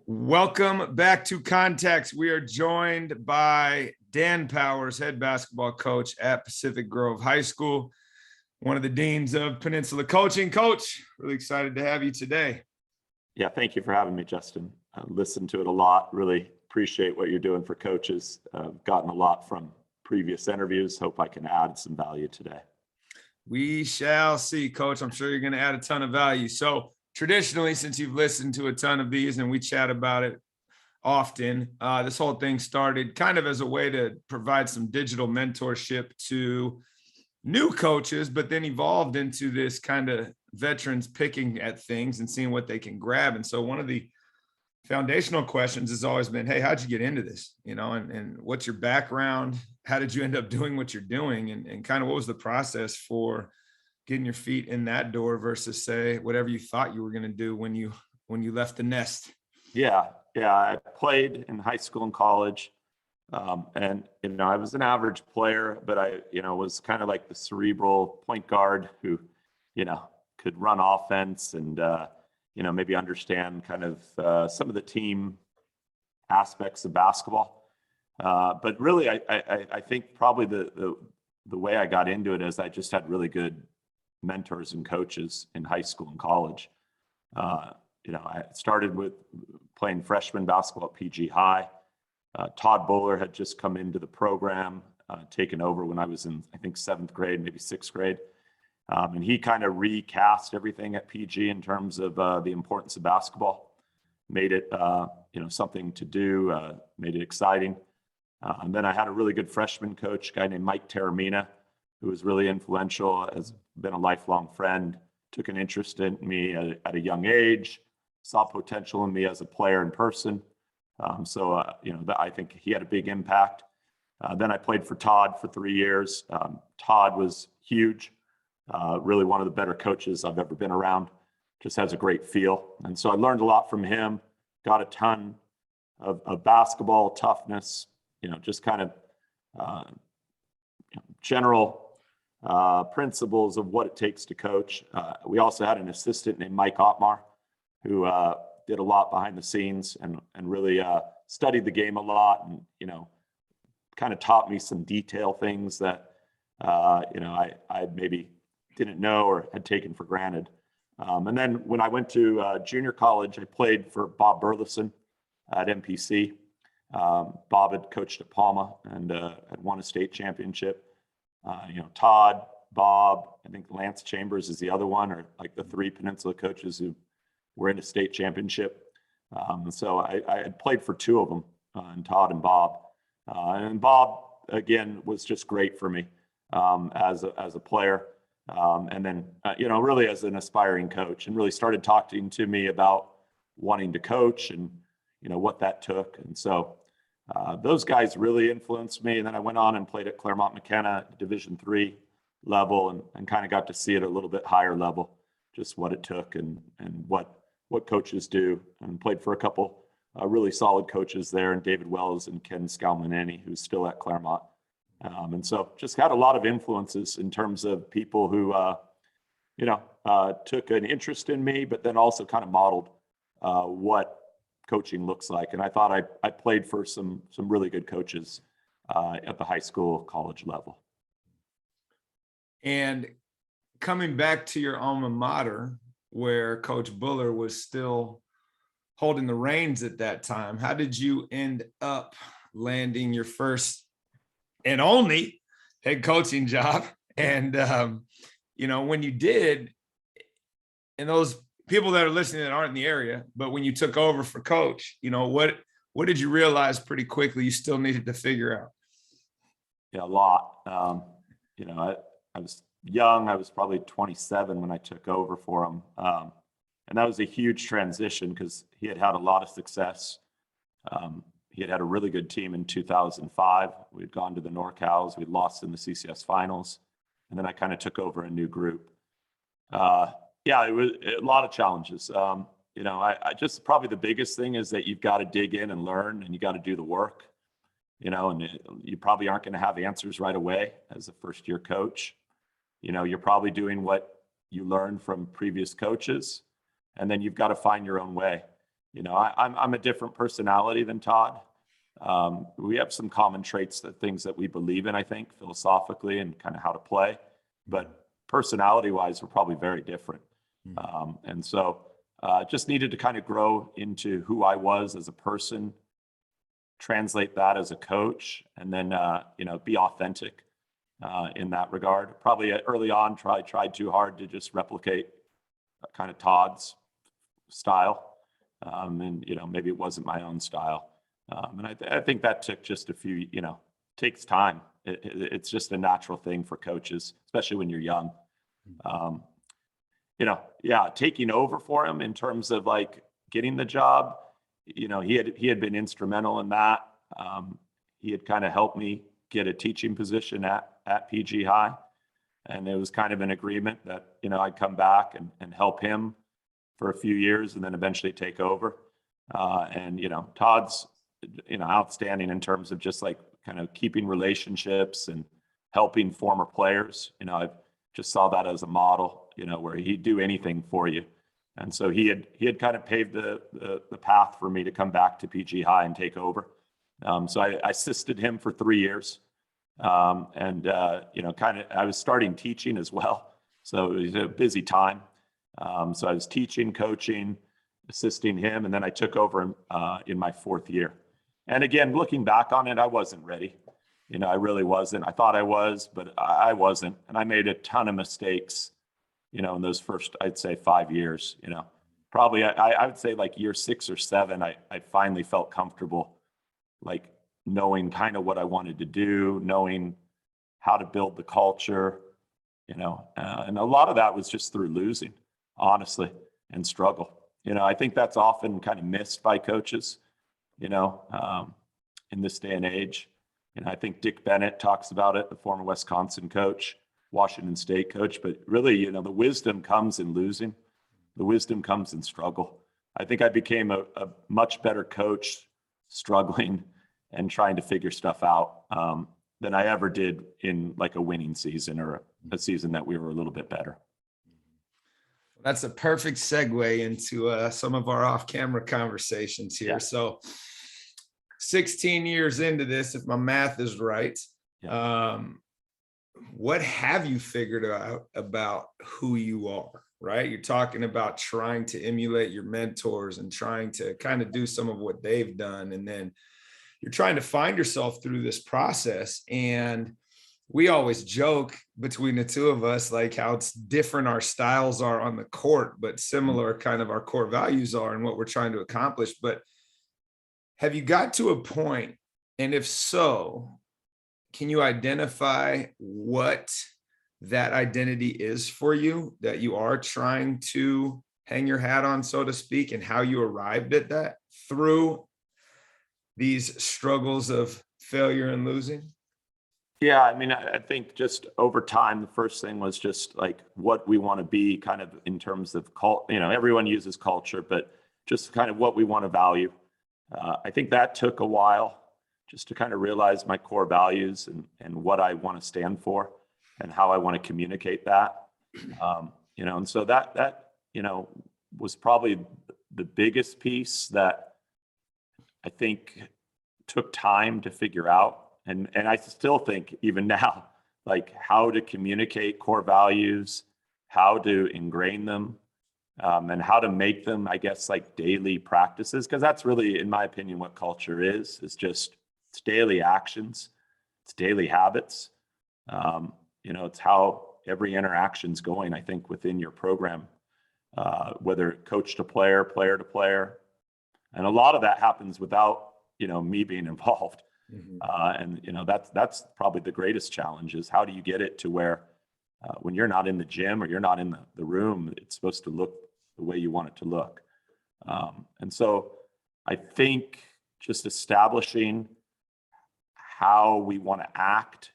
Welcome back to Context. We are joined by Dan Powers, head basketball coach at Pacific Grove High School, one of the deans of Peninsula Coaching. Coach, really excited to have you today. Yeah, thank you for having me, Justin. I listened to it a lot. Really appreciate what you're doing for coaches. I've gotten a lot from previous interviews. Hope I can add some value today. We shall see, Coach. I'm sure you're going to add a ton of value. So traditionally, since you've listened to a ton of these and we chat about it often, this whole thing started kind of as a way to provide some digital mentorship to new coaches, but then evolved into this kind of veterans picking at things and seeing what they can grab. And so one of the foundational questions has always been, hey, how'd you get into this? And what's your background? How did you end up doing what you're doing? And kind of what was the process for getting your feet in that door versus, say, whatever you thought you were going to do when you left the nest? Yeah. I played in high school and college. And I was an average player, but I was kind of like the cerebral point guard who, could run offense and, maybe understand kind of some of the team aspects of basketball. But really, I think probably the way I got into it is I just had really good mentors and coaches in high school and college. I started with playing freshman basketball at PG High. Todd Bowler had just come into the program, taken over when I was in, I think, 7th grade, maybe 6th grade. And he kind of recast everything at PG in terms of the importance of basketball, made it, something to do, made it exciting. And then I had a really good freshman coach, a guy named Mike Taramina, who was really influential, has been a lifelong friend, took an interest in me at a young age, saw potential in me as a player in person. I think he had a big impact. Then I played for Todd for 3 years. Todd was huge, really one of the better coaches I've ever been around, just has a great feel. And so I learned a lot from him, got a ton of basketball toughness, just kind of general principles of what it takes to coach. We also had an assistant named Mike Ottmar, who did a lot behind the scenes and really studied the game a lot and, kind of taught me some detail things that, I maybe didn't know or had taken for granted. And then when I went to junior college, I played for Bob Burleson at MPC. Bob had coached at Palma and had won a state championship. Todd, Bob, I think Lance Chambers is the other one, or like the 3 Peninsula coaches who were in a state championship. So I had played for 2 of them, and Todd and Bob. And Bob, again, was just great for me as a player. And then, really as an aspiring coach, and really started talking to me about wanting to coach and, what that took. And so those guys really influenced me. And then I went on and played at Claremont McKenna Division III level and kind of got to see it at a little bit higher level, just what it took and what coaches do, and played for a couple really solid coaches there, and David Wells and Ken Scalmanini, who's still at Claremont. And so just had a lot of influences in terms of people who, took an interest in me, but then also kind of modeled what coaching looks like. And I thought I played for some really good coaches at the high school, college level. And coming back to your alma mater, where Coach Buller was still holding the reins at that time, how did you end up landing your first and only head coaching job? And, when you did, and those people that are listening that aren't in the area, but when you took over for coach, what did you realize pretty quickly you still needed to figure out? Yeah, a lot. I was young. I was probably 27 when I took over for him. And that was a huge transition because he had a lot of success. He had a really good team in 2005. We'd gone to the NorCals. We'd lost in the CCS finals. And then I kind of took over a new group. It was a lot of challenges. I just probably the biggest thing is that you've got to dig in and learn, and you got to do the work, and you probably aren't going to have answers right away as a first-year coach. You're probably doing what you learned from previous coaches, and then you've got to find your own way. I'm a different personality than Todd. We have some common traits, that things that we believe in, I think, philosophically and kind of how to play, but personality wise, we're probably very different. And so just needed to kind of grow into who I was as a person, translate that as a coach, and then, be authentic in that regard. Probably early on, tried too hard to just replicate kind of Todd's style. And, maybe it wasn't my own style. And I think that took just a few, takes time. It's just a natural thing for coaches, especially when you're young. Taking over for him in terms of like getting the job, he had been instrumental in that. He had kind of helped me get a teaching position at PG High. And it was kind of an agreement that, I'd come back and help him for a few years and then eventually take over. Todd's, outstanding in terms of just like kind of keeping relationships and helping former players. I just saw that as a model, where he'd do anything for you. And so he had kind of paved the path for me to come back to PG High and take over. So I assisted him for 3 years. I was starting teaching as well. So it was a busy time. So I was teaching, coaching, assisting him, and then I took over in my 4th year. And again, looking back on it, I wasn't ready. I really wasn't. I thought I was, but I wasn't. And I made a ton of mistakes, in those first, I'd say 5 years, probably I would say like year 6 or 7, I finally felt comfortable, like knowing kind of what I wanted to do, knowing how to build the culture, and a lot of that was just through losing, honestly, and struggle. I think that's often kind of missed by coaches, in this day and age. And I think Dick Bennett talks about it, the former Wisconsin coach, Washington State coach, but really, the wisdom comes in losing. The wisdom comes in struggle. I think I became a much better coach struggling and trying to figure stuff out than I ever did in like a winning season or a season that we were a little bit better. That's a perfect segue into some of our off-camera conversations here. Yeah. So 16 years into this, if my math is right, what have you figured out about who you are, right? You're talking about trying to emulate your mentors and trying to kind of do some of what they've done. And then you're trying to find yourself through this process. And we always joke between the two of us, like how it's different our styles are on the court, but similar kind of our core values are and what we're trying to accomplish. But have you got to a point, and if so, can you identify what that identity is for you that you are trying to hang your hat on, so to speak, and how you arrived at that through these struggles of failure and losing? Yeah, I mean, I think just over time, the first thing was just like what we want to be kind of in terms of everyone uses culture, but just kind of what we want to value. I think that took a while just to kind of realize my core values and what I want to stand for and how I want to communicate that. And so that was probably the biggest piece that I think took time to figure out. And I still think even now, like how to communicate core values, how to ingrain them, and how to make them, I guess, like daily practices. Because that's really, in my opinion, what culture is just, it's daily actions, it's daily habits. It's how every interaction's going, I think, within your program, whether coach to player, player to player. And a lot of that happens without, me being involved. Mm-hmm. That's probably the greatest challenge is how do you get it to where when you're not in the gym or you're not in the room, it's supposed to look the way you want it to look. And so I think just establishing how we want to act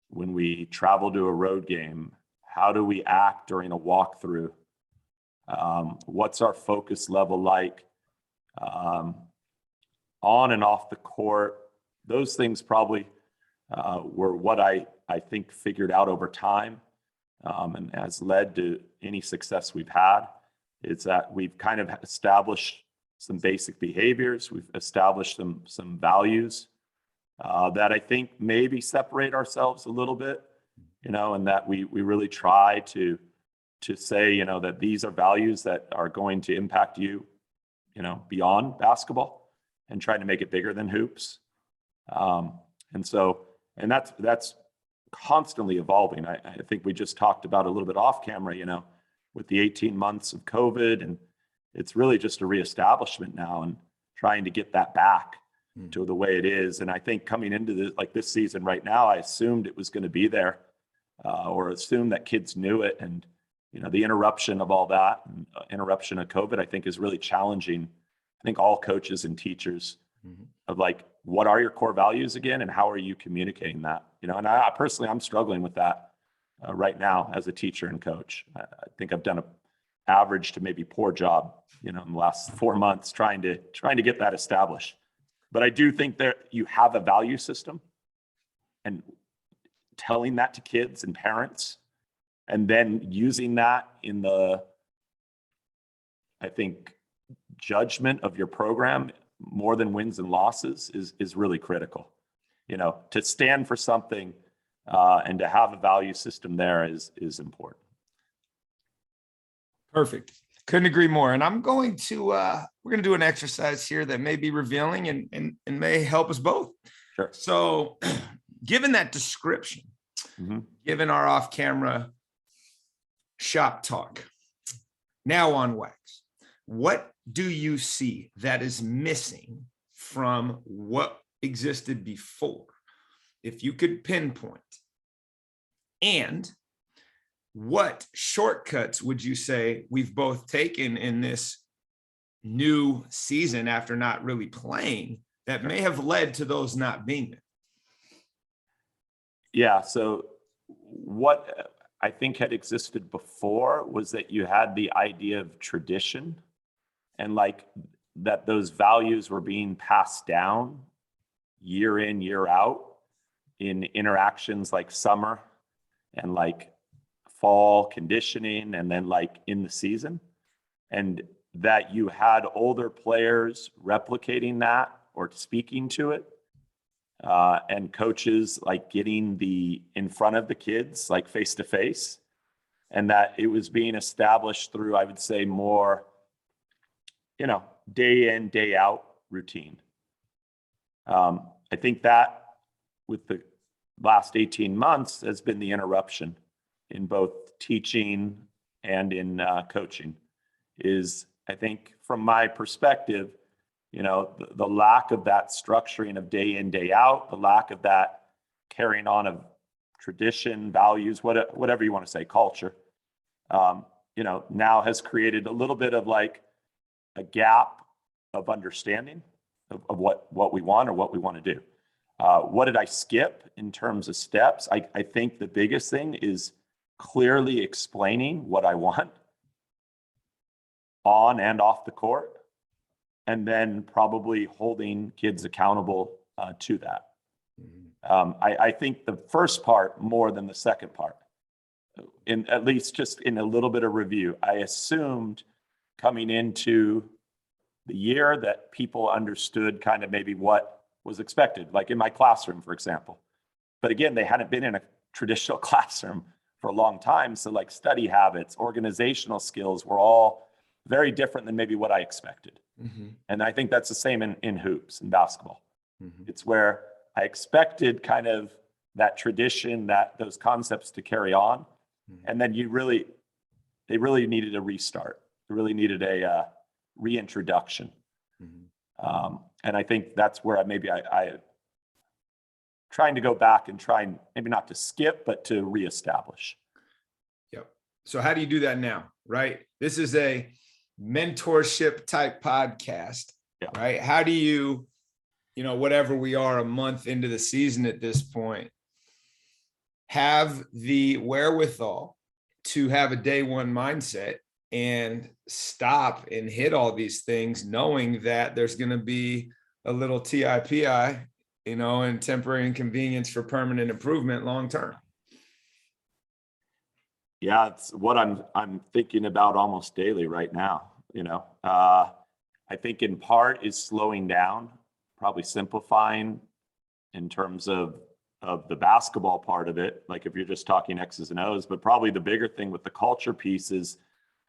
when we travel to a road game, how do we act during a walkthrough? What's our focus level like on and off the court? Those things probably were what I think figured out over time and has led to any success we've had. It's that we've kind of established some basic behaviors. We've established some values that I think maybe separate ourselves a little bit, and that we really try to say, that these are values that are going to impact you, beyond basketball, and trying to make it bigger than hoops. And that's constantly evolving. I think we just talked about a little bit off camera, with the 18 months of COVID, and it's really just a reestablishment now and trying to get that back to the way it is. And I think coming into this season right now, I assumed it was going to be there, or assumed that kids knew it. And, the interruption of all that, and interruption of COVID, I think is really challenging. I think all coaches and teachers of what are your core values again, and how are you communicating that? And I personally, I'm struggling with that right now as a teacher and coach. I think I've done an average to maybe poor job, in the last 4 months trying to get that established. But I do think that you have a value system, and telling that to kids and parents, and then using that in the, I think, judgment of your program more than wins and losses is really critical. To stand for something and to have a value system there is important. Perfect. Couldn't agree more. And I'm going to, we're going to do an exercise here that may be revealing and may help us both. Sure. So given that description, given our off-camera shop talk, now on wax, what do you see that is missing from what existed before, if you could pinpoint? And what shortcuts would you say we've both taken in this new season after not really playing that may have led to those not being there? Yeah. So what I think had existed before was that you had the idea of tradition, and that those values were being passed down year in, year out in interactions like summer and fall conditioning, and then in the season, and that you had older players replicating that or speaking to it, and coaches getting in front of the kids face to face, and that it was being established through, I would say, more day in, day out routine. I think that with the last 18 months has been the interruption in both teaching and in coaching, is, I think, from my perspective, the lack of that structuring of day in, day out, the lack of that carrying on of tradition, values, whatever you want to say, culture, now has created a little bit of a gap of understanding of what we want or what we want to do. What did I skip in terms of steps? I think the biggest thing is clearly explaining what I want on and off the court, and then probably holding kids accountable to that. I think the first part more than the second part, at least just in a little bit of review. I assumed coming into the year that people understood kind of maybe what was expected, in my classroom, for example. But again, they hadn't been in a traditional classroom for a long time. So study habits, organizational skills were all very different than maybe what I expected. And I think that's the same in hoops and basketball. It's where I expected kind of that tradition, those concepts to carry on. And then they really needed a restart. They really needed a reintroduction. And I think that's where I trying to go back and try and maybe not to skip, but to reestablish. Yep. So how do you do that now, right? This is a mentorship type podcast, right? How do you, whatever we are a month into the season at this point, have the wherewithal to have a day one mindset and stop and hit all these things, knowing that there's going to be a little TIPI, and temporary inconvenience for permanent improvement long term? Yeah, it's what I'm thinking about almost daily right now. I think in part is slowing down, probably simplifying in terms of the basketball part of it, like if you're just talking X's and O's. But probably the bigger thing with the culture piece is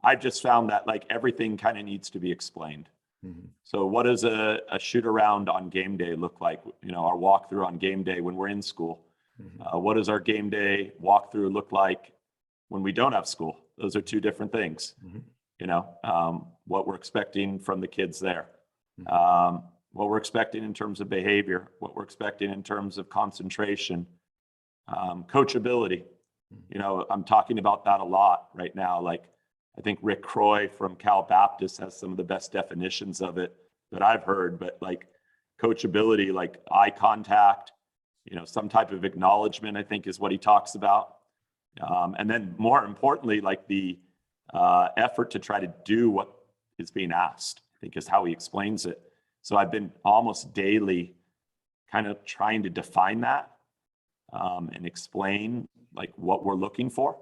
I've just found that like everything kind of needs to be explained. Mm-hmm. So what does a shoot around on game day look like? You know, our walkthrough on game day when we're in school. Mm-hmm. What does our game day walkthrough look like when we don't have school? Those are two different things. Mm-hmm. You know, what we're expecting from the kids there, Mm-hmm. what we're expecting in terms of behavior, what we're expecting in terms of concentration, coachability. You know, I'm talking about that a lot right now. Like, I think Rick Croy from Cal Baptist has some of the best definitions of it that I've heard, but like coachability, like eye contact, you know, some type of acknowledgement, I think is what he talks about. And then more importantly, like the effort to try to do what is being asked, I think is how he explains it. So I've been almost daily kind of trying to define that and explain like what we're looking for.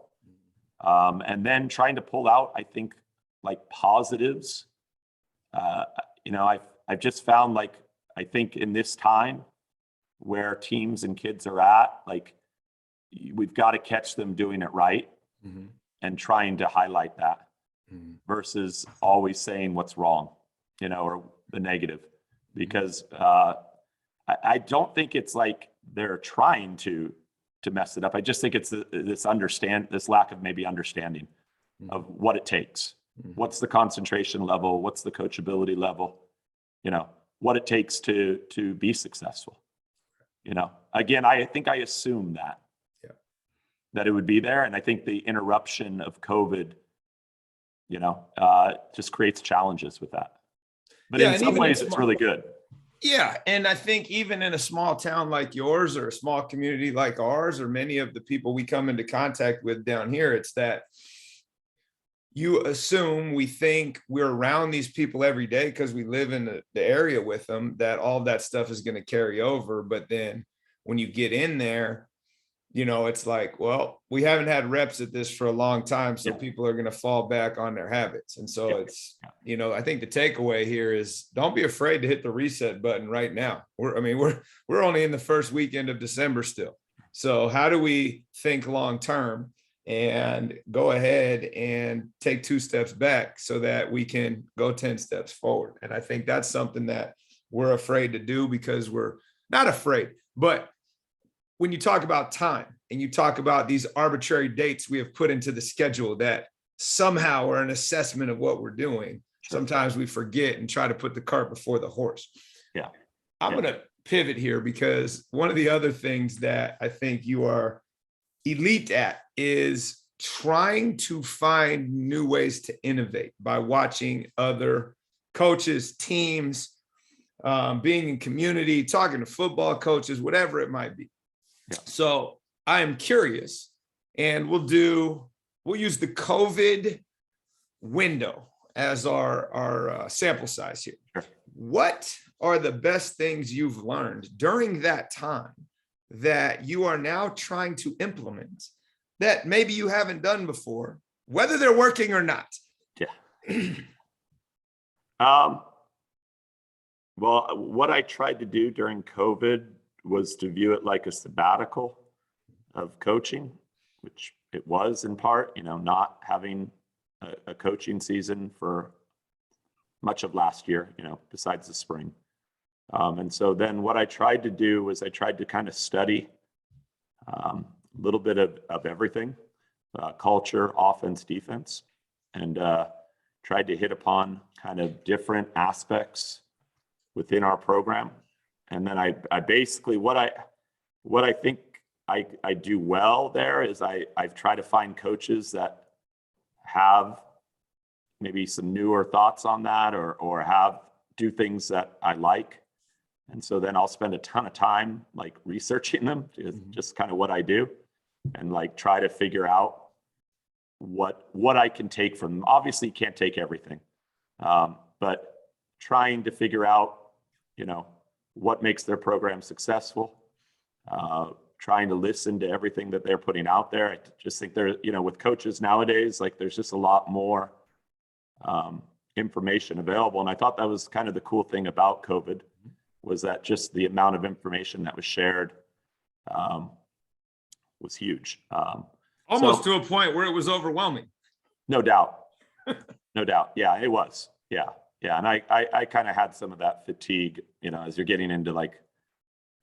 And then trying to pull out, I think, like positives. You know, I've just found like, I think in this time where teams and kids are at, like we've got to catch them doing it right. Mm-hmm. And trying to highlight that versus always saying what's wrong, you know, or the negative, because I don't think it's like they're trying to mess it up. I just think it's this lack of maybe understanding of what it takes. What's the concentration level? What's the coachability level? You know, what it takes to be successful. You know, again, I think I assume that it would be there. And I think the interruption of COVID, you know, just creates challenges with that. But in some ways, it's really good. Yeah. And I think even in a small town like yours or a small community like ours, or many of the people we come into contact with down here, it's that you assume, we think we're around these people every day because we live in the area with them, that all that stuff is going to carry over. But then when you get in there, you know, it's like, well, we haven't had reps at this for a long time, so people are going to fall back on their habits. And so it's, you know, I think the takeaway here is don't be afraid to hit the reset button right now. We're only in the first weekend of December still. So how do we think long term and go ahead and take 2 steps back so that we can go 10 steps forward? And I think that's something that we're afraid to do because we're not afraid, but when you talk about time and you talk about these arbitrary dates we have put into the schedule that somehow are an assessment of what we're doing, sometimes we forget and try to put the cart before the horse. Yeah. I'm going to pivot here because one of the other things that I think you are elite at is trying to find new ways to innovate by watching other coaches, teams, being in community, talking to football coaches, whatever it might be. So I am curious, and we'll use the COVID window as our sample size here. Sure. What are the best things you've learned during that time that you are now trying to implement that maybe you haven't done before, whether they're working or not? Yeah. Well, what I tried to do during COVID was to view it like a sabbatical of coaching, which it was in part, you know, not having a coaching season for much of last year, you know, besides the spring. And so then what I tried to do was I tried to kind of study a little bit of everything, culture, offense, defense, and tried to hit upon kind of different aspects within our program. And then I basically, what I think I do well there is I've tried to find coaches that have maybe some newer thoughts on that or do things that I like. And so then I'll spend a ton of time like researching them, just kind of what I do, and like try to figure out what I can take from them. Obviously you can't take everything, but trying to figure out, you know, what makes their program successful, trying to listen to everything that they're putting out there. I just think there, you know, with coaches nowadays, like there's just a lot more information available. And I thought that was kind of the cool thing about COVID, was that just the amount of information that was shared was huge. Almost to a point where it was overwhelming. No doubt. No doubt. Yeah, it was. Yeah. Yeah. And I kind of had some of that fatigue, as you're getting into like,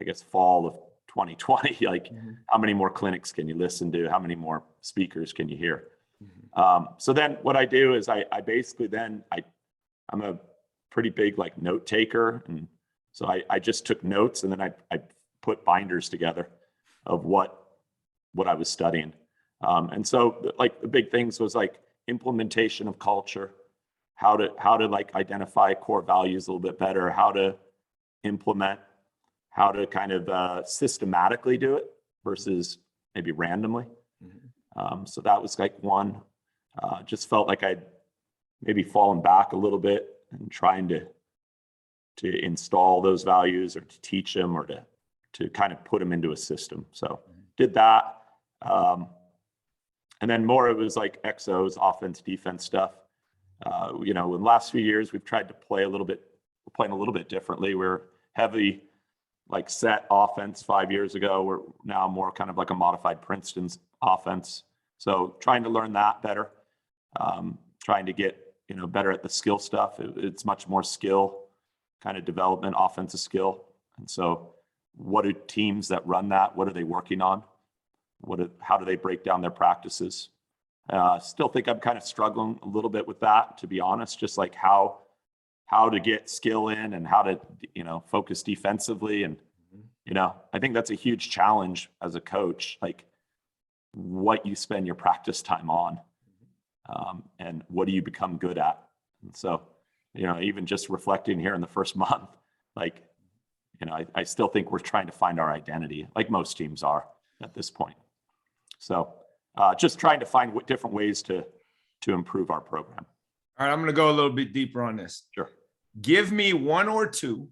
I guess, fall of 2020, like how many more clinics can you listen to? How many more speakers can you hear? So then what I do is I basically then I'm a pretty big like note taker. And so I just took notes, and then I put binders together of what I was studying. And so like the big things was like implementation of culture, how to like identify core values a little bit better, how to implement, how to kind of systematically do it versus maybe randomly. So that was like one. Just felt like I'd maybe fallen back a little bit and trying to install those values or to teach them or to kind of put them into a system. So did that. And then more, it was like XOs, offense, defense stuff. In the last few years, we've tried to play a little bit, we're playing a little bit differently. We're heavy, like set offense 5 years ago. We're now more kind of like a modified Princeton's offense. So trying to learn that better, trying to get, better at the skill stuff. It's much more skill kind of development, offensive skill. And so what do teams that run that, what are they working on? How do they break down their practices? Still think I'm kind of struggling a little bit with that, to be honest, just like how to get skill in and how to, focus defensively. And, I think that's a huge challenge as a coach, like what you spend your practice time on, and what do you become good at? And so, even just reflecting here in the first month, like, I still think we're trying to find our identity, like most teams are at this point. So just trying to find different ways to improve our program. All right, I'm going to go a little bit deeper on this. Sure. Give me one or two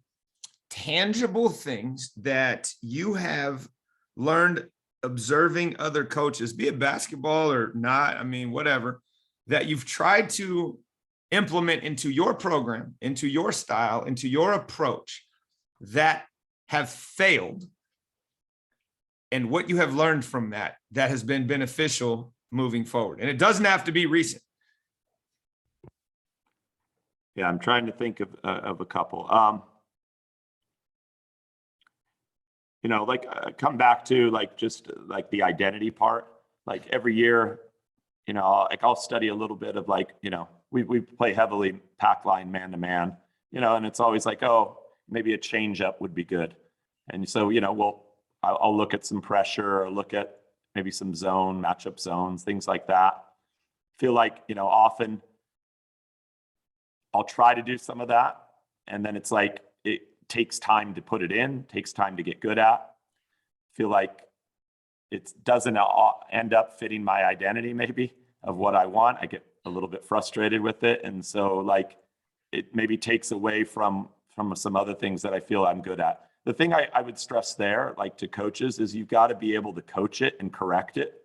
tangible things that you have learned observing other coaches, be it basketball or not, whatever, that you've tried to implement into your program, into your style, into your approach that have failed, and what you have learned from that has been beneficial moving forward. And it doesn't have to be recent. Yeah, I'm trying to think of a couple. Come back to like just like the identity part. Like every year, I'll study a little bit of like, we play heavily pack line man to man, and it's always like, oh, maybe a change up would be good. And so, I'll look at some pressure or look at maybe some matchup zones, things like that. Feel like, often I'll try to do some of that. And then it's like, it takes time to put it in, takes time to get good at. Feel like it doesn't end up fitting my identity maybe of what I want. I get a little bit frustrated with it. And so like, it maybe takes away from some other things that I feel I'm good at. The thing I would stress there, like to coaches, is you've got to be able to coach it and correct it.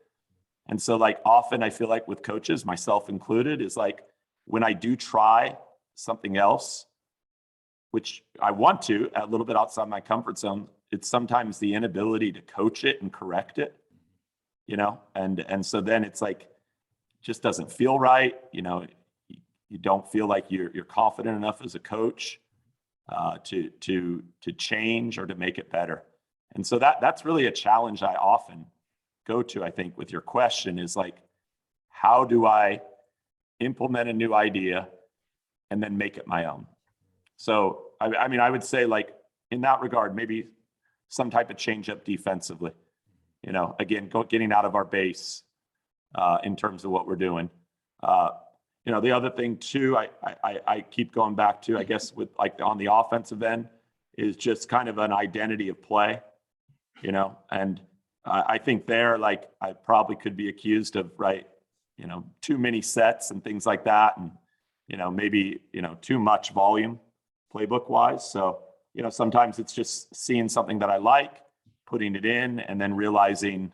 And so like often I feel like with coaches, myself included, is like when I do try something else, which I want to, a little bit outside my comfort zone, it's sometimes the inability to coach it and correct it, and so then it's like, just doesn't feel right. You don't feel like you're confident enough as a coach to change or to make it better. And so that's really a challenge I often go to, I think, with your question is like, how do I implement a new idea and then make it my own? So, I would say like in that regard, maybe some type of change up defensively, again, getting out of our base in terms of what we're doing. The other thing too, I keep going back to, I guess, with like on the offensive end, is just kind of an identity of play, and I think there, like I probably could be accused of, too many sets and things like that. And, maybe, too much volume playbook wise. So, sometimes it's just seeing something that I like, putting it in, and then realizing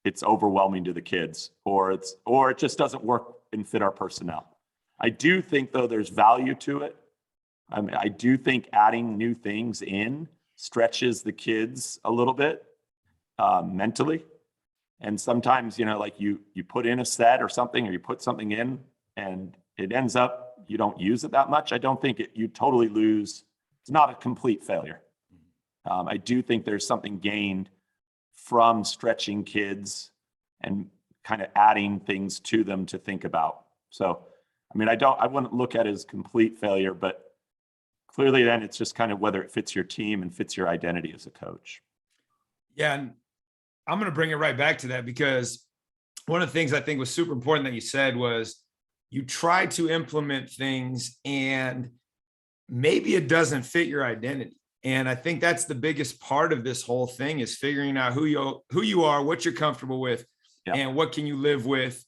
it's overwhelming to the kids, or it just doesn't work and fit our personnel. I do think, though, there's value to it. I mean, I do think adding new things in stretches the kids a little bit mentally. And sometimes, like you put in a set or something, or you put something in and it ends up, you don't use it that much. I don't think you totally lose. It's not a complete failure. I do think there's something gained from stretching kids and kind of adding things to them to think about. So, I mean, I wouldn't look at it as complete failure, but clearly then it's just kind of whether it fits your team and fits your identity as a coach. Yeah. And I'm going to bring it right back to that, because one of the things I think was super important that you said was you try to implement things and maybe it doesn't fit your identity. And I think that's the biggest part of this whole thing, is figuring out who you are, what you're comfortable with, and what can you live with.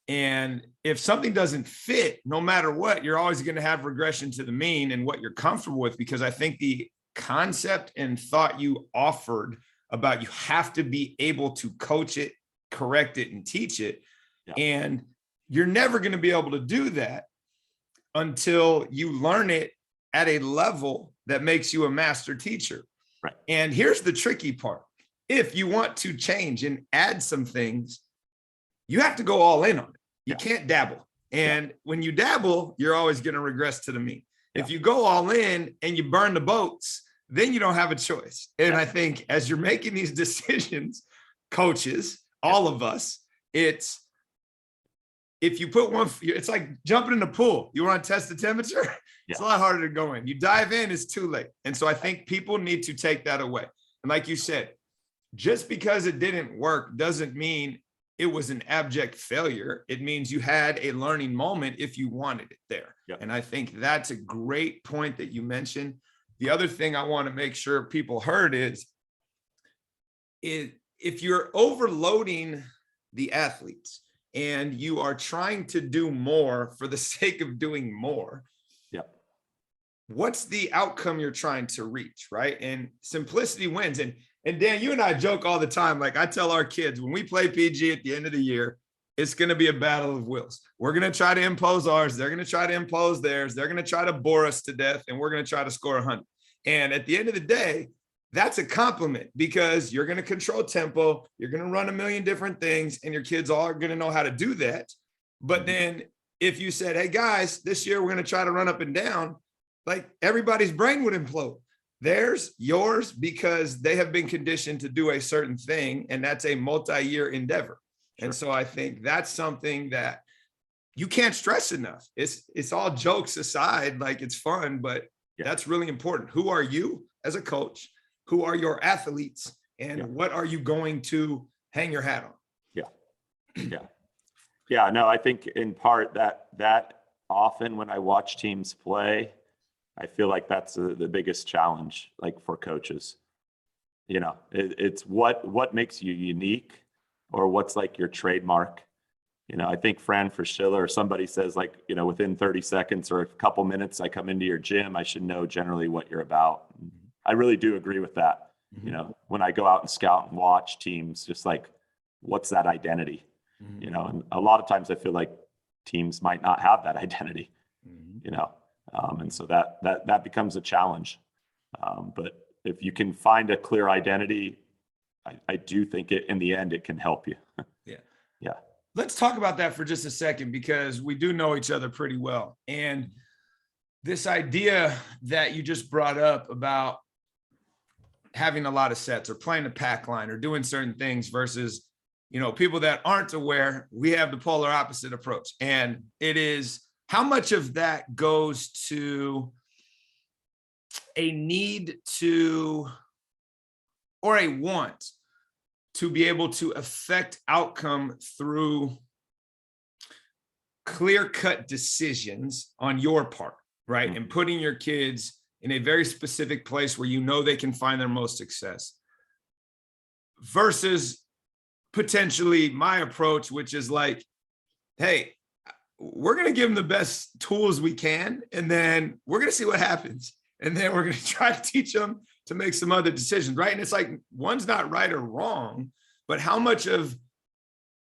And if something doesn't fit, no matter what, you're always going to have regression to the mean and what you're comfortable with, because I think the concept and thought you offered about you have to be able to coach it, correct it, and teach it. Yeah. And you're never going to be able to do that until you learn it at a level that makes you a master teacher. Right. And here's the tricky part. If you want to change and add some things, you have to go all in on it. You can't dabble. And when you dabble, you're always going to regress to the mean. If you go all in and you burn the boats, then you don't have a choice. And I think as you're making these decisions, coaches, all of us, it's, if you put one, it's like jumping in the pool. You want to test the temperature? It's a lot harder to go in. You dive in, it's too late. And so I think people need to take that away. And like you said, just because it didn't work doesn't mean it was an abject failure. It means you had a learning moment if you wanted it there. And I think that's a great point that you mentioned. The other thing I want to make sure people heard is if you're overloading the athletes and you are trying to do more for the sake of doing more, what's the outcome you're trying to reach, right? And simplicity wins. And Dan, you and I joke all the time. Like I tell our kids, when we play PG at the end of the year, it's going to be a battle of wills. We're going to try to impose ours. They're going to try to impose theirs. They're going to try to bore us to death, and we're going to try to score 100. And at the end of the day, that's a compliment, because you're going to control tempo. You're going to run a million different things, and your kids all are going to know how to do that. But then if you said, hey guys, this year we're going to try to run up and down, like everybody's brain would implode. Theirs, yours, because they have been conditioned to do a certain thing, and that's a multi-year endeavor. And so I think that's something that you can't stress enough. It's all jokes aside, like it's fun, but that's really important. Who are you as a coach? Who are your athletes? And what are you going to hang your hat on? Yeah, no, I think in part that often when I watch teams play, I feel like that's the biggest challenge, like for coaches. It's what makes you unique, or what's like your trademark. I think Fran Fraschilla or somebody says, like, within 30 seconds or a couple minutes, I come into your gym, I should know generally what you're about. I really do agree with that. When I go out and scout and watch teams, just like, what's that identity? And a lot of times I feel like teams might not have that identity, and so that becomes a challenge. But if you can find a clear identity, I do think in the end, it can help you. Yeah. Let's talk about that for just a second, because we do know each other pretty well. And this idea that you just brought up about having a lot of sets or playing the pack line or doing certain things versus, people that aren't aware, we have the polar opposite approach. And it is, how much of that goes to a need to, or a want to be able to affect outcome through clear-cut decisions on your part, right? And putting your kids in a very specific place where they can find their most success, versus potentially my approach, which is like, hey, we're going to give them the best tools we can, and then we're going to see what happens. And then we're going to try to teach them to make some other decisions, right? And it's like, one's not right or wrong, but how much of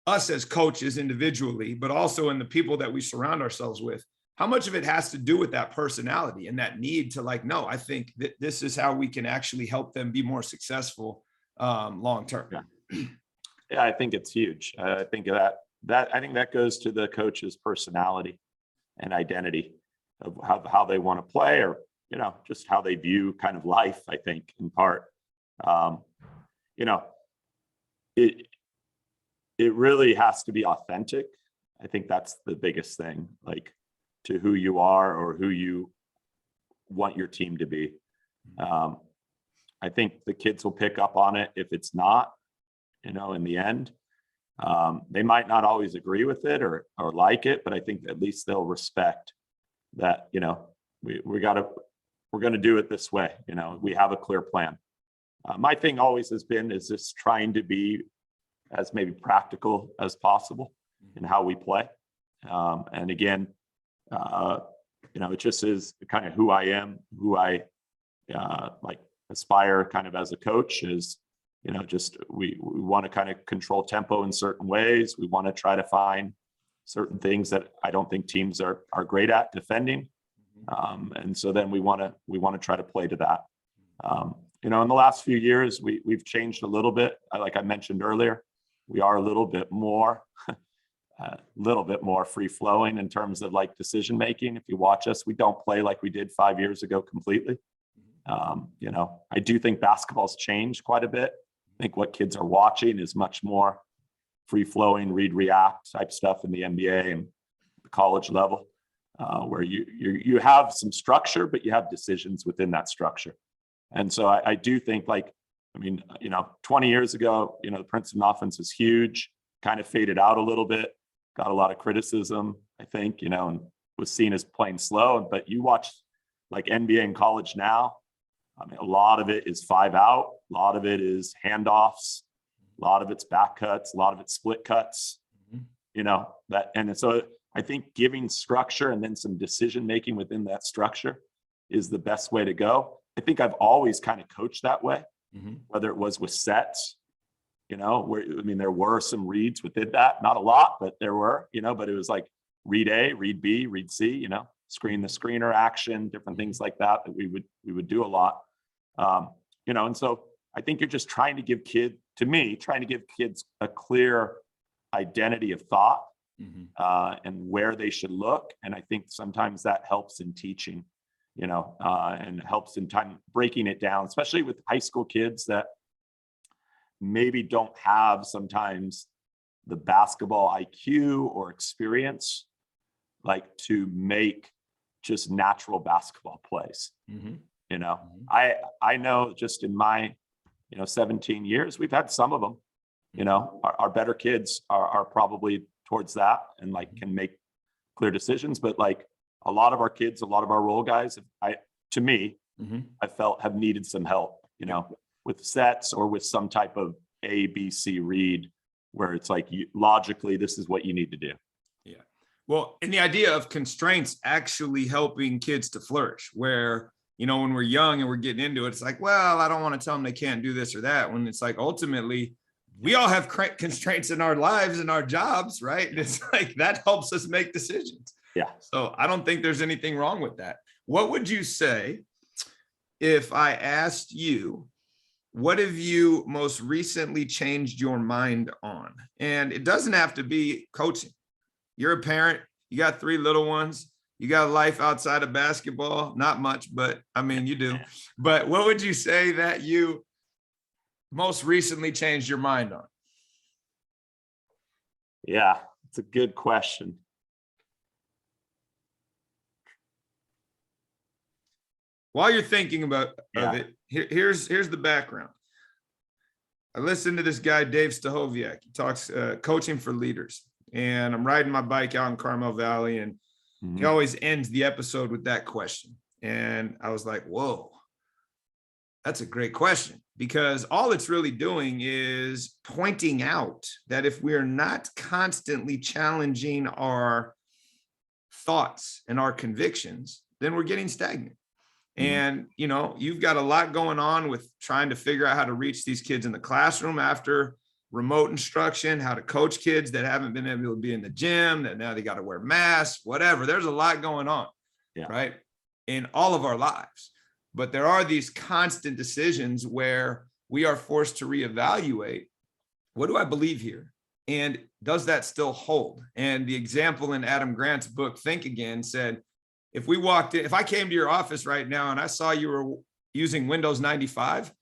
us as coaches individually, but also in the people that we surround ourselves with, how much of it has to do with that personality and that need to like, no, I think that this is how we can actually help them be more successful long term. Yeah. Yeah, I think it's huge. I think that goes to the coach's personality and identity of how they want to play, or, you know, just how they view kind of life, I think, in part. You know, it really has to be authentic. I think that's the biggest thing, like, to who you are or who you want your team to be. I think the kids will pick up on it if it's not, you know, in the end. They might not always agree with it or like it, but I think at least they'll respect that, you know, we're going to do it this way. You know, we have a clear plan. My thing always has been is just trying to be as maybe practical as possible in how we play. And again, you know, it just is kind of who I am, who I like aspire kind of as a coach is, you know, just we want to kind of control tempo in certain ways. We want to try to find certain things that I don't think teams are great at defending. And so then we want to try to play to that. You know, in the last few years, we've changed a little bit. Like I mentioned earlier, we are a little bit more free flowing in terms of like decision making. If you watch us, we don't play like we did 5 years ago completely. You know, I do think basketball's changed quite a bit. I think what kids are watching is much more free flowing, read, react type stuff in the NBA and the college level, where you have some structure, but you have decisions within that structure. And so I do think, like, I mean, you know, 20 years ago, you know, the Princeton offense was huge, kind of faded out a little bit, got a lot of criticism, I think, you know, and was seen as playing slow. But you watch like NBA and college now, I mean, a lot of it is 5 out, a lot of it is handoffs, a lot of it's back cuts, a lot of it's split cuts, you know, that. And so I think giving structure and then some decision making within that structure is the best way to go. I think I've always kind of coached that way, whether it was with sets, you know, where, I mean, there were some reads within that, not a lot, but there were, you know, but it was like read A, read B, read C, you know, screen the screener action, different things like that we would do a lot. You know, and so I think you're just trying to give kids a clear identity of thought and where they should look. And I think sometimes that helps in teaching, you know, and helps in time breaking it down, especially with high school kids that maybe don't have sometimes the basketball IQ or experience, like to make just natural basketball plays. You know, I know just in my, you know, 17 years, we've had some of them, you know, our better kids are probably towards that and like can make clear decisions. But like a lot of our kids, a lot of our role guys, I felt have needed some help, you know, with sets or with some type of A, B, C read where it's like, logically, this is what you need to do. Yeah. Well, and the idea of constraints actually helping kids to flourish, where, you know, when we're young and we're getting into it, it's like, well, I don't want to tell them they can't do this or that. When it's like, ultimately, we all have constraints in our lives and our jobs, right? And it's like, that helps us make decisions. Yeah. So I don't think there's anything wrong with that. What would you say if I asked you, what have you most recently changed your mind on? And it doesn't have to be coaching. You're a parent, you got 3 little ones. You got a life outside of basketball, not much, but I mean, you do. But what would you say that you most recently changed your mind on? Yeah, it's a good question. While you're thinking about it, here's the background. I listened to this guy, Dave Stahoviak. He talks coaching for leaders. And I'm riding my bike out in Carmel Valley, and he always ends the episode with that question. And I was like, whoa, that's a great question, because all it's really doing is pointing out that if we're not constantly challenging our thoughts and our convictions, then we're getting stagnant. And, you know, you've got a lot going on with trying to figure out how to reach these kids in the classroom after, remote instruction, how to coach kids that haven't been able to be in the gym, that now they got to wear masks, whatever. There's a lot going on, right, in all of our lives. But there are these constant decisions where we are forced to reevaluate, what do I believe here? And does that still hold? And the example in Adam Grant's book, Think Again, said, if I came to your office right now and I saw you were using Windows 95,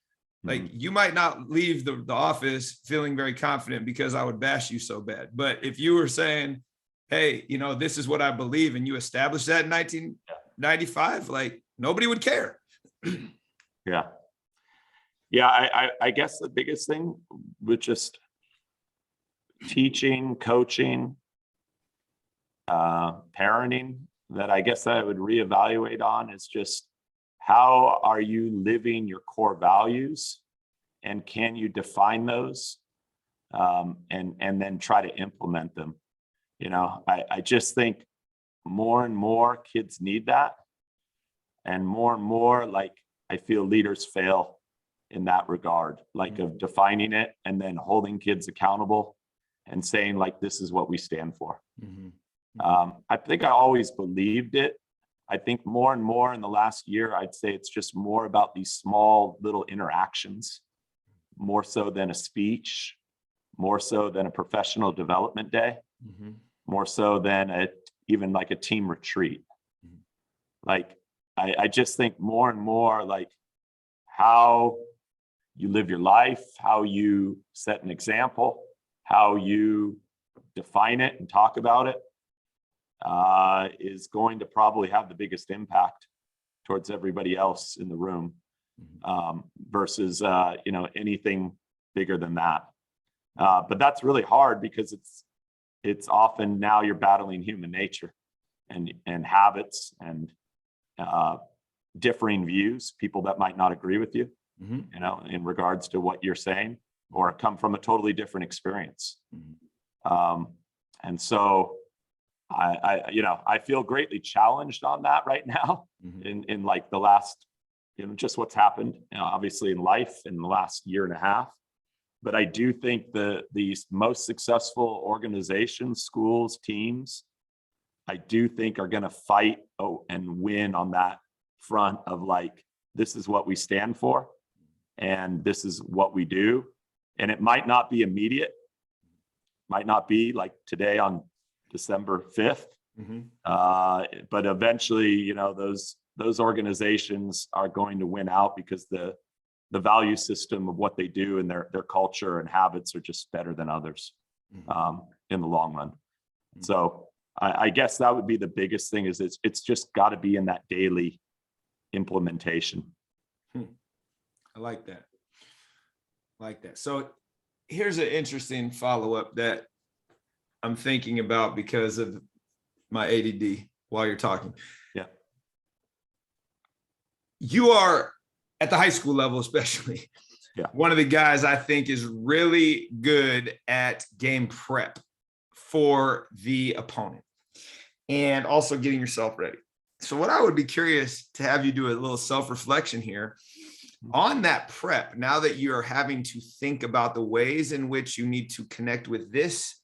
like you might not leave the office feeling very confident because I would bash you so bad. But if you were saying, hey, this is what I believe, and you established that in 1995, like nobody would care. Yeah. I guess the biggest thing with just teaching, coaching, parenting that I guess I would reevaluate on is just, how are you living your core values, and can you define those, and then try to implement them? I just think more and more kids need that, and more like I feel leaders fail in that regard, like of defining it and then holding kids accountable and saying like, this is what we stand for. I think I always believed it. I think more and more in the last year, I'd say it's just more about these small little interactions, more so than a speech, more so than a professional development day, more so than even like a team retreat. Like, I just think more and more like how you live your life, how you set an example, how you define it and talk about it, is going to probably have the biggest impact towards everybody else in the room, versus anything bigger than that. But that's really hard because it's often now you're battling human nature and habits and differing views, people that might not agree with you, in regards to what you're saying, or come from a totally different experience. And so I feel greatly challenged on that right now, in like the last, just what's happened, obviously in life in the last year and a half. But I do think these most successful organizations, schools, teams, I do think are going to fight and win on that front of like, this is what we stand for, and this is what we do. And it might not be immediate, might not be like today on December 5th. But eventually, those organizations are going to win out because the value system of what they do and their culture and habits are just better than others, in the long run. So I guess that would be the biggest thing, is it's just got to be in that daily implementation. I like that. So here's an interesting follow-up that I'm thinking about because of my ADD while you're talking. Yeah. You are, at the high school level especially, one of the guys I think is really good at game prep for the opponent and also getting yourself ready. So what I would be curious to have you do a little self-reflection here on that prep, now that you're having to think about the ways in which you need to connect with this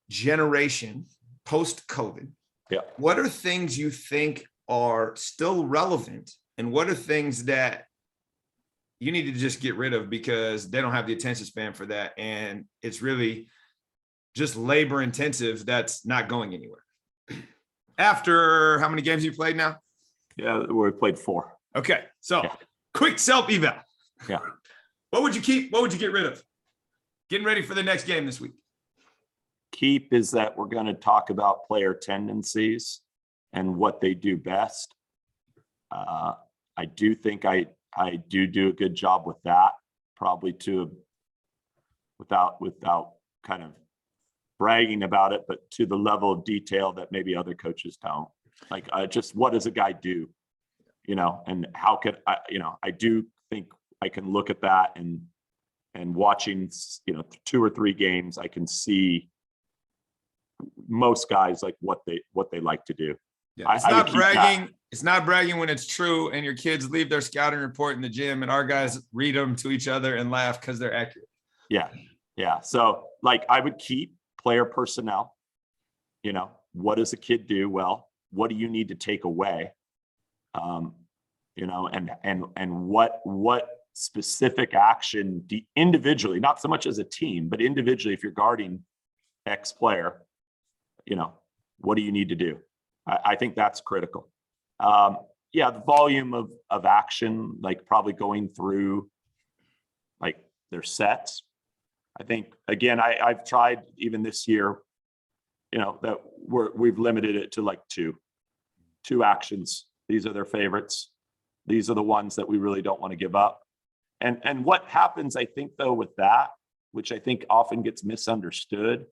generation post-COVID. What are things you think are still relevant, and what are things that you need to just get rid of because they don't have the attention span for that, and it's really just labor intensive that's not going anywhere? After how many games you played now? Yeah, we played 4. Okay, so quick self-eval. What would you keep? What would you get rid of? Getting ready for the next game this week. Keep is that we're going to talk about player tendencies and what they do best. I do think I do a good job with that, probably without kind of bragging about it, but to the level of detail that maybe other coaches don't. Like, just what does a guy do, and how could I do think I can look at that and watching, 2 or 3 games, I can see most guys like what they like to do. It's not bragging. It's not bragging when it's true and your kids leave their scouting report in the gym and our guys read them to each other and laugh because they're accurate. Yeah. So like I would keep player personnel, what does a kid do? Well, what do you need to take away? And what specific action individually, not so much as a team, but individually, if you're guarding X player, what do you need to do? I think that's critical. The volume of action, like probably going through like their sets. I think, again, I've tried even this year, that we've limited it to like two actions. These are their favorites. These are the ones that we really don't want to give up. And what happens, I think, though, with that, which I think often gets misunderstood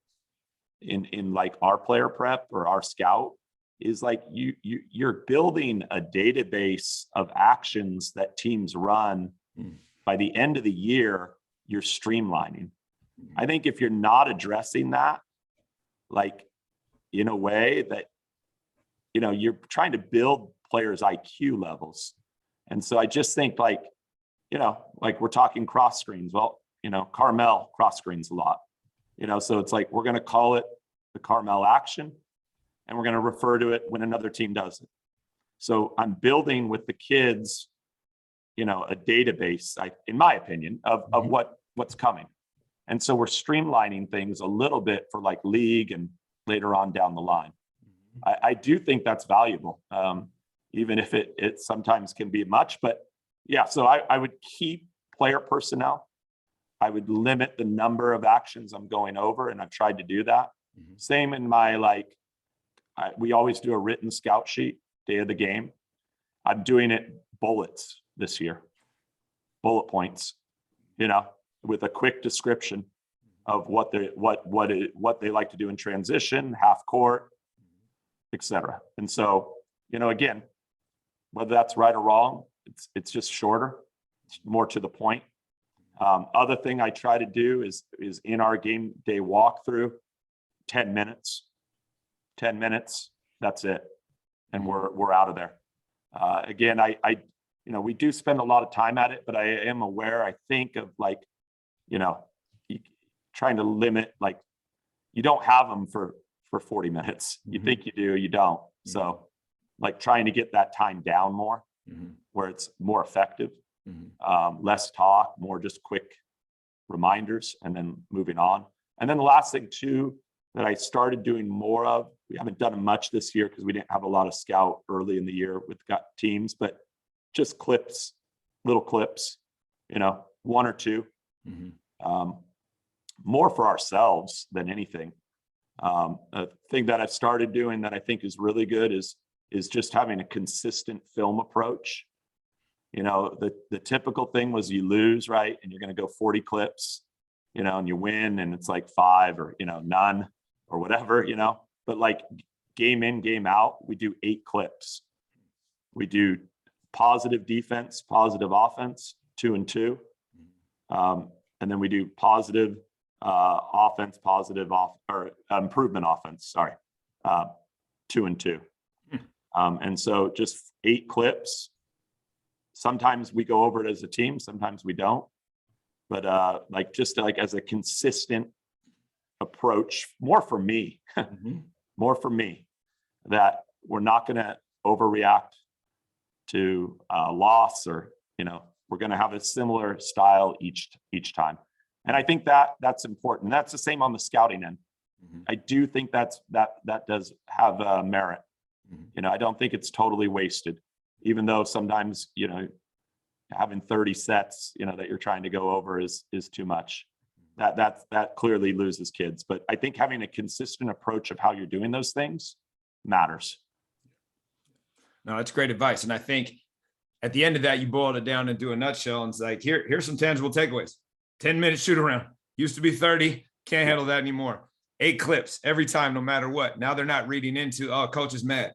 in like our player prep or our scout, is like you're building a database of actions that teams run. By the end of the year, you're streamlining. I think if you're not addressing that, like in a way that, you're trying to build players' IQ levels. And so I just think like we're talking cross screens. Well, Carmel cross screens a lot, so it's like, we're going to call it the Carmel action and we're going to refer to it when another team does it. So I'm building with the kids, a database, in my opinion, of what's coming. And so we're streamlining things a little bit for like league and later on down the line. I do think that's valuable, even if it sometimes can be much. But yeah, so I would keep player personnel. I would limit the number of actions I'm going over, and I've tried to do that. Same in my we always do a written scout sheet day of the game. I'm doing it bullets this year, bullet points, with a quick description of what they like to do in transition, half court, etc. And so, again, whether that's right or wrong, it's just shorter, it's more to the point. Other thing I try to do is in our game day walkthrough, 10 minutes, that's it. And we're out of there. Again, we do spend a lot of time at it, but I am aware, I think, of like, trying to limit, like, you don't have them for 40 minutes. You think you do, you don't. So like trying to get that time down more, where it's more effective, less talk, more just quick reminders, and then moving on. And then the last thing too, that I started doing more of, we haven't done much this year because we didn't have a lot of scout early in the year with teams, but just clips, little clips, one or two, more for ourselves than anything. A thing that I've started doing that I think is really good is just having a consistent film approach. The typical thing was you lose, right? And you're going to go 40 clips, and you win and it's like 5 or, none or whatever, but like game in, game out, we do 8 clips. We do positive defense, positive offense, 2 and 2. And then we do positive offense, improvement offense, 2 and 2. And so just 8 clips. Sometimes we go over it as a team, sometimes we don't. But just as a consistent approach, more for me, that we're not going to overreact to loss, or we're going to have a similar style each time. And I think that's important. That's the same on the scouting end. I do think that does have merit. I don't think it's totally wasted, even though sometimes having 30 sets that you're trying to go over is too much. That clearly loses kids. But I think having a consistent approach of how you're doing those things matters. No, that's great advice. And I think at the end of that, you boiled it down into a nutshell, and it's like, here's some tangible takeaways. 10-minute shoot around. Used to be 30. Can't handle that anymore. 8 clips every time, no matter what. Now they're not reading into, oh, coach is mad.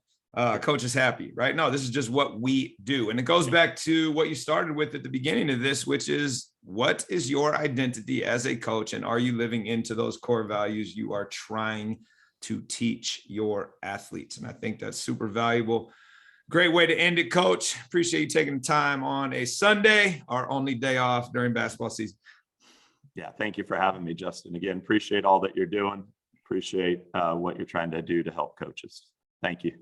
Coach is happy, right? No, this is just what we do. And it goes back to what you started with at the beginning of this, which is, what is your identity as a coach? And are you living into those core values you are trying to teach your athletes? And I think that's super valuable. Great way to end it, Coach. Appreciate you taking the time on a Sunday, our only day off during basketball season. Yeah, thank you for having me, Justin. Again, appreciate all that you're doing. Appreciate what you're trying to do to help coaches. Thank you.